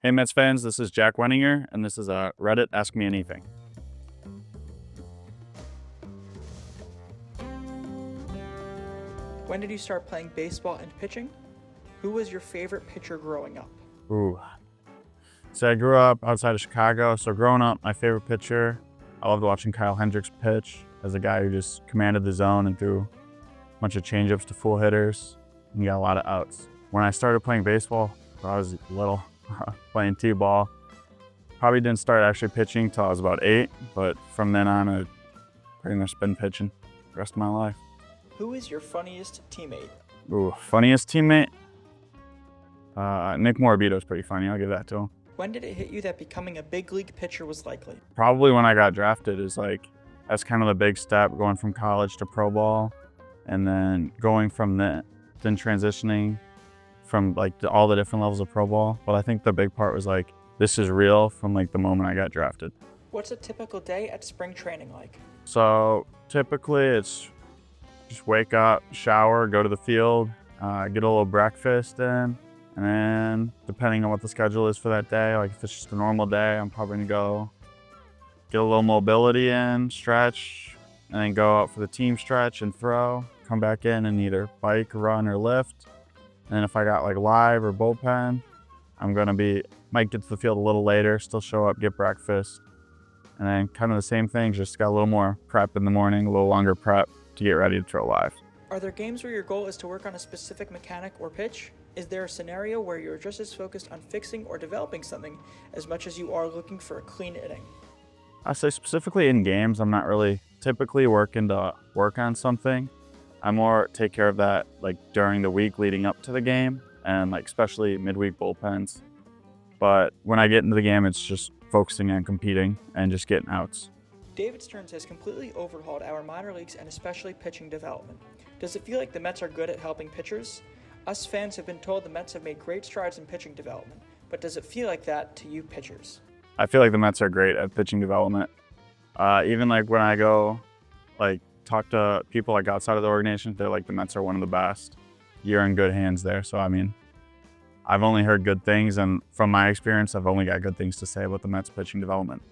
Hey Mets fans, this is Jack Wenninger, and this is a Reddit Ask Me Anything. When did you start playing baseball and pitching? Who was your favorite pitcher growing up? Ooh. So I grew up outside of Chicago, so growing up, my favorite pitcher, I loved watching Kyle Hendricks pitch as a guy who just commanded the zone and threw a bunch of changeups to full hitters and got a lot of outs. When I started playing baseball, when I was little, playing T-ball, probably didn't start actually pitching until I was about 8, but from then on, I pretty much been pitching the rest of my life. Who is your funniest teammate? Ooh, funniest teammate? Nick Morabito's pretty funny, I'll give that to him. When did it hit you that becoming a big league pitcher was likely? Probably when I got drafted is that's kind of the big step, going from college to pro ball, and then going from that, then transitioning from all the different levels of pro ball. But I think the big part was this is real from the moment I got drafted. What's a typical day at spring training like? So typically it's just wake up, shower, go to the field, get a little breakfast in, and then depending on what the schedule is for that day, if it's just a normal day, I'm probably gonna go get a little mobility in, stretch, and then go out for the team stretch and throw, come back in and either bike, run, or lift. And then if I got live or bullpen, might get to the field a little later, still show up, get breakfast. And then kind of the same thing, just got a little more prep in the morning, a little longer prep to get ready to throw live. Are there games where your goal is to work on a specific mechanic or pitch? Is there a scenario where you're just as focused on fixing or developing something as much as you are looking for a clean inning? I say specifically in games, I'm not really typically working to work on something. I more take care of that during the week leading up to the game and especially midweek bullpens. But when I get into the game, it's just focusing on competing and just getting outs. David Stearns has completely overhauled our minor leagues and especially pitching development. Does it feel like the Mets are good at helping pitchers? Us fans have been told the Mets have made great strides in pitching development, but does it feel like that to you pitchers? I feel like the Mets are great at pitching development. Even when I go talk to people outside of the organization, they're the Mets are one of the best. You're in good hands there. So I've only heard good things, and from my experience, I've only got good things to say about the Mets pitching development.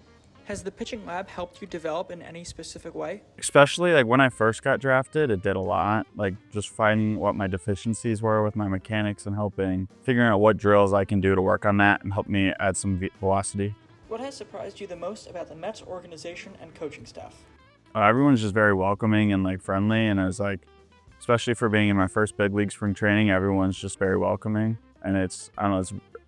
Has the pitching lab helped you develop in any specific way? Especially when I first got drafted, it did a lot. Just finding what my deficiencies were with my mechanics and figuring out what drills I can do to work on that and help me add some velocity. What has surprised you the most about the Mets organization and coaching staff? Everyone's just very welcoming and friendly, and it's especially for being in my first big league spring training, everyone's just very welcoming, and it's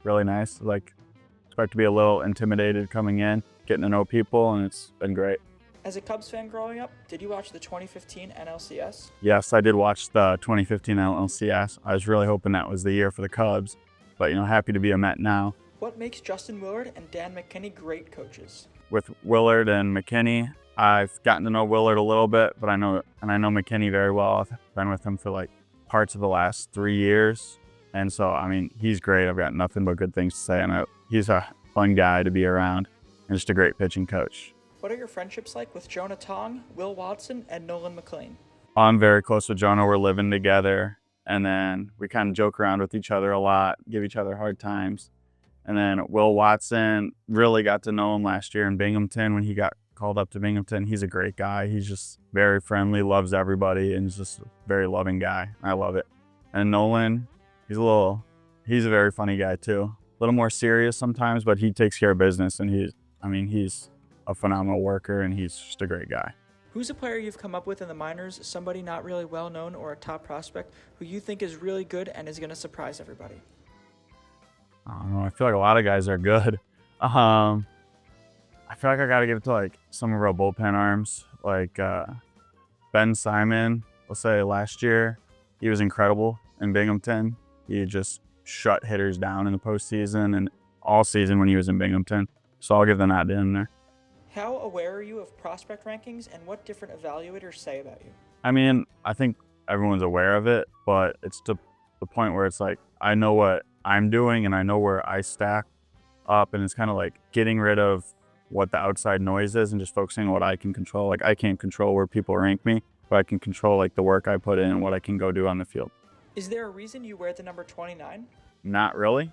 really nice. Expect to be a little intimidated coming in, getting to know people, and it's been great. As a Cubs fan growing up, did you watch the 2015 NLCS? Yes, I did watch the 2015 NLCS. I was really hoping that was the year for the Cubs, but happy to be a Met now. What makes Justin Willard and Dan McKinney great coaches? With Willard and McKinney, I've gotten to know Willard a little bit, but I know McKinney very well. I've been with him for parts of the last 3 years. And so, he's great. I've got nothing but good things to say. And he's a fun guy to be around and just a great pitching coach. What are your friendships like with Jonah Tong, Will Watson, and Nolan McLean? I'm very close with Jonah. We're living together. And then we kind of joke around with each other a lot, give each other hard times. And then Will Watson, really got to know him last year in Binghamton when he got called up to Binghamton. He's a great guy. He's just very friendly, loves everybody, and is just a very loving guy. I love it. And Nolan, he's a very funny guy too. A little more serious sometimes, but he takes care of business, and he's a phenomenal worker, and he's just a great guy. Who's a player you've come up with in the minors, somebody not really well known or a top prospect who you think is really good and is going to surprise everybody? I don't know. I feel like a lot of guys are good. I feel like I got to give it to some of our bullpen arms, Ben Simon. Let's say last year, he was incredible in Binghamton. He just shut hitters down in the postseason and all season when he was in Binghamton. So I'll give the nod to him there. How aware are you of prospect rankings and what different evaluators say about you? I think everyone's aware of it, but it's to the point where it's I know what I'm doing and I know where I stack up, and it's kind of getting rid of what the outside noise is and just focusing on what I can control. I can't control where people rank me, but I can control the work I put in and what I can go do on the field. Is there a reason you wear the number 29? Not really.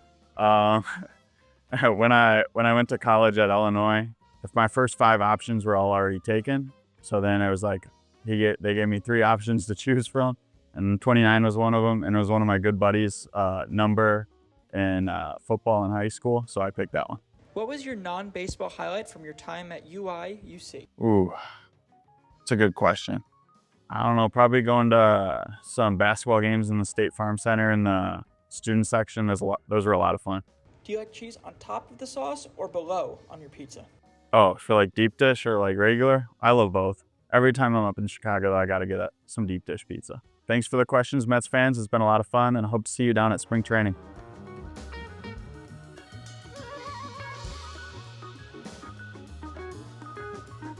when I went to college at Illinois, if my first 5 options were all already taken, so then it was like they gave me 3 options to choose from, and 29 was one of them, and it was one of my good buddies' number in football in high school, so I picked that one. What was your non-baseball highlight from your time at UC? Ooh, it's a good question. I don't know, probably going to some basketball games in the State Farm Center in the student section. Those were a lot of fun. Do you like cheese on top of the sauce or below on your pizza? Oh, for like deep dish or like regular? I love both. Every time I'm up in Chicago, I got to get some deep dish pizza. Thanks for the questions, Mets fans. It's been a lot of fun, and I hope to see you down at spring training.